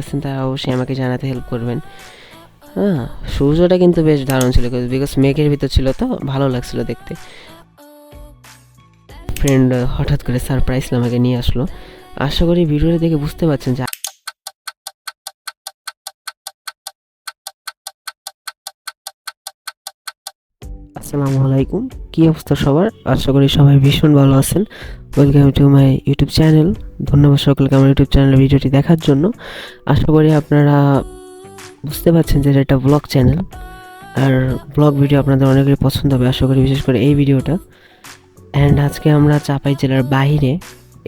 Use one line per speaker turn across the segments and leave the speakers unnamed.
আছেন তারা অবশ্যই আমাকে জানাতে হেল্প করবেন। হ্যাঁ, সূর্যটা কিন্তু বেশ দারুণ ছিল, বিকজ মেঘের ভিতর ছিল তো ভালো লাগছিল দেখতে। ফ্রেন্ড হঠাৎ করে সারপ্রাইজলি আমাকে নিয়ে আসলো। আশা করি ভিডিওটা দেখে বুঝতে পারছেন যে আসসালামু আলাইকুম, কী অবস্থা সবার? আশা করি সবাই ভীষণ ভালো আছেন। Welcome to my YouTube channel. ধন্যবাদ সকলকে আমার ইউটিউব চ্যানেলের ভিডিওটি দেখার জন্য। আশা করি আপনারা বুঝতে পারছেন যে এটা একটা ব্লগ চ্যানেল, আর ব্লগ ভিডিও আপনাদের অনেকেরই পছন্দ হবে আশা করি, বিশেষ করে এই ভিডিওটা। অ্যান্ড আজকে আমরা চাপাই জেলার বাইরে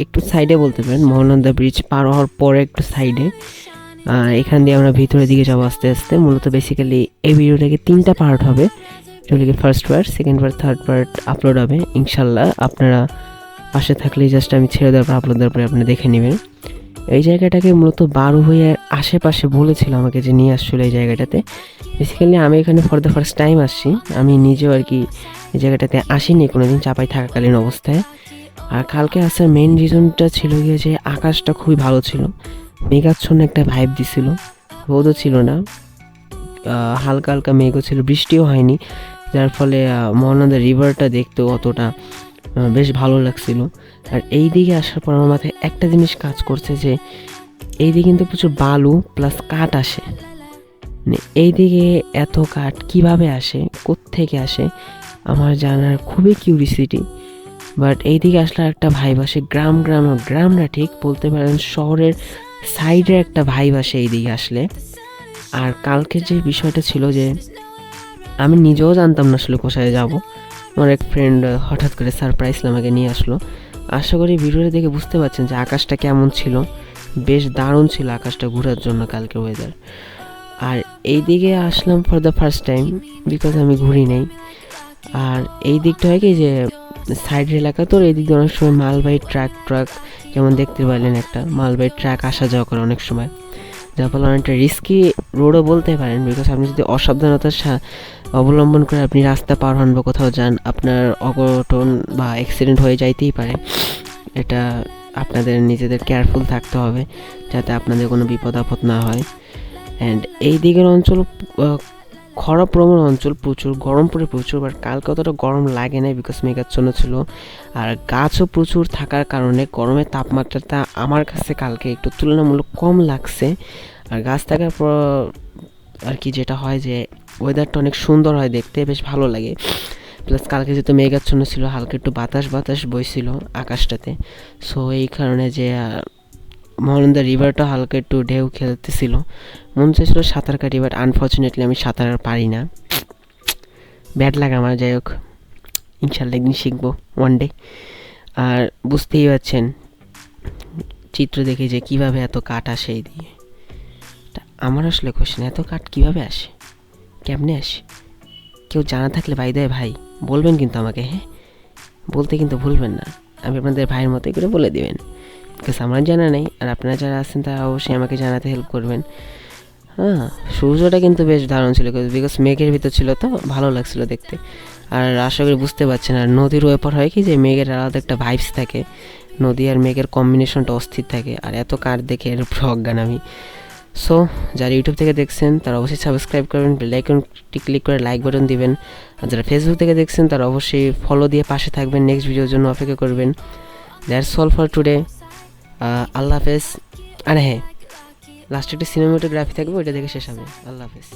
একটু সাইডে বলতে পারেন, মহানন্দা ব্রিজ পার হওয়ার পরে একটু সাইডে, এখান দিয়ে আমরা ভিতরের দিকে যাবো আস্তে আস্তে। মূলত বেসিক্যালি এই ভিডিওটাকে 3টা পার্ট হবে। এগুলিকে first part, second part, third part upload হবে ইনশাল্লাহ। আপনারা পাশে থাকলেই জাস্ট আমি ছেড়ে দেওয়ার পর আপলোড দেওয়ার পরে আপনি দেখে নেবেন। এই জায়গাটাকে মূলত বারো হয়ে আশেপাশে বলেছিল আমাকে যে নিয়ে আসছিল এই জায়গাটাতে। বেসিক্যালি আমি এখানে ফর দ্য ফার্স্ট টাইম আসছি, আমি নিজেও আর কি এই জায়গাটাতে আসিনি কোনোদিন চাপাই থাকাকালীন অবস্থায়। আর কালকে আসার মেন রিজনটা ছিল গিয়ে যে আকাশটা খুবই ভালো ছিল, মেঘাচ্ছন্ন একটা ভাইব দিছিল, রোদও ছিল না, হালকা হালকা মেঘও ছিল, বৃষ্টিও হয়নি, যার ফলে মহানন্দা রিভারটা দেখতেও অতটা বেশ ভালো লাগছিল। আর এই দিকে আসার পর আমার মাথায় একটা জিনিস কাজ করছে যে এই দিকে কিন্তু প্রচুর বালু প্লাস কাঠ আসে। মানে এই দিকে এত কাঠ কিভাবে আসে, কোত্থেকে আসে আমার জানার খুবই কিউরিসিটি। বাট এই দিকে আসলে একটা ভাইব আসে, গ্রাম না ঠিক বলতে পারেন, শহরের সাইডের একটা ভাইব আসে এই দিকে আসলে। আর কালকে যে বিষয়টা ছিল যে আমি নিজেও জানতাম না আসলে কোথায় যাব। আমার এক ফ্রেন্ড হঠাৎ করে সারপ্রাইজলি আমাকে নিয়ে আসলো। আশা করি ভিডিওটা দেখে বুঝতে পারছেন যে আকাশটা কেমন ছিল, বেশ দারুণ ছিল আকাশটা ঘোরার জন্য কালকে ওয়েদার। আর এই দিকে আসলাম for the first time, because আমি ঘুরি নেই। আর এই দিকটা হয় কি যে সাইডের এলাকা, তো এই দিক দিয়ে অনেক সময় মালবাহী ট্রাক যেমন দেখতে পারলেন একটা মালবাহী ট্রাক আসা যাওয়া করে অনেক সময়, যার ফলে অনেকটা রিস্কি রোডও বলতে পারেন। বিকজ আপনি যদি অসাবধানতার অবলম্বন করে আপনি রাস্তা পার হন বা কোথাও যান, আপনার অঘটন বা অ্যাক্সিডেন্ট হয়ে যাইতেই পারে। এটা আপনাদের নিজেদের কেয়ারফুল থাকতে হবে যাতে আপনাদের কোনো বিপদ আপদ না হয়। অ্যান্ড এই দিকের অঞ্চল খরা প্রবণ অঞ্চল, প্রচুর গরম পড়ে প্রচুর, বাট কালকে অতটা গরম লাগে না বিকজ মেঘাচ্ছন্ন ছিল। আর গাছও প্রচুর থাকার কারণে গরমের তাপমাত্রাটা আমার কাছে কালকে একটু তুলনামূলক কম লাগছে। আর গাছ থাকার পর আর কি যেটা হয় যে ওয়েদারটা অনেক সুন্দর হয় দেখতে, বেশ ভালো লাগে। প্লাস কালকে যেহেতু মেঘাচ্ছন্ন ছিল, হালকা একটু বাতাস বইছিল আকাশটাতে, সো এই কারণে যে মহানন্দা রিভারটা হালকা একটু ঢেউ খেলতেছিল, মন চাইছিল সাঁতার কাটি, বাট আনফর্চুনেটলি আমি সাঁতার আর পারি না, ব্যাড লাগে আমার। যাই হোক, ইনশাল্লাহ একদিন শিখবো ওয়ান ডে। আর বুঝতেই পারছেন চিত্র দেখে যে কীভাবে এত কাঠ আসে এই দিয়ে। আমার আসলে কোশ্চেন, এত কাঠ কীভাবে আসে, কেমনে আসে? কেউ জানা থাকলে ভাই বলবেন কিন্তু আমাকে, হ্যাঁ, বলতে কিন্তু ভুলবেন না। আমি আপনাদের ভাইয়ের মতোই করে বলে দেবেন, বিকজ আমার জানা নেই। আর আপনারা যারা আছেন তারা অবশ্যই আমাকে জানাতে হেল্প করবেন। হ্যাঁ, সূর্যটা কিন্তু বেশ দারুণ ছিল, বিকজ মেঘের ভিতর ছিল তো ভালো লাগছিল দেখতে। আর আশা করি বুঝতে পারছেন, আর নদীর ওপর হয় কি যে মেঘের আলাদা একটা ভাইবস থাকে, নদী আর মেঘের কম্বিনেশনটা অস্থির থাকে। আর এত কাঠ দেখে এর উপর অজ্ঞান আমি। সো যারা ইউটিউব থেকে দেখছেন তারা অবশ্যই সাবস্ক্রাইব করবেন, বেল আইকনটি ক্লিক করে লাইক বাটন দিবেন। আর যারা ফেসবুক থেকে দেখছেন তারা অবশ্যই ফলো দিয়ে পাশে থাকবেন, নেক্সট ভিডিওর জন্য অপেক্ষা করবেন। That's all for today. আল্লাহ হাফেজ। আর হ্যাঁ, লাস্টে একটা সিনেমাটোগ্রাফি থাকবে, ওইটা দেখে শেষ হবে। আল্লাহ হাফেজ।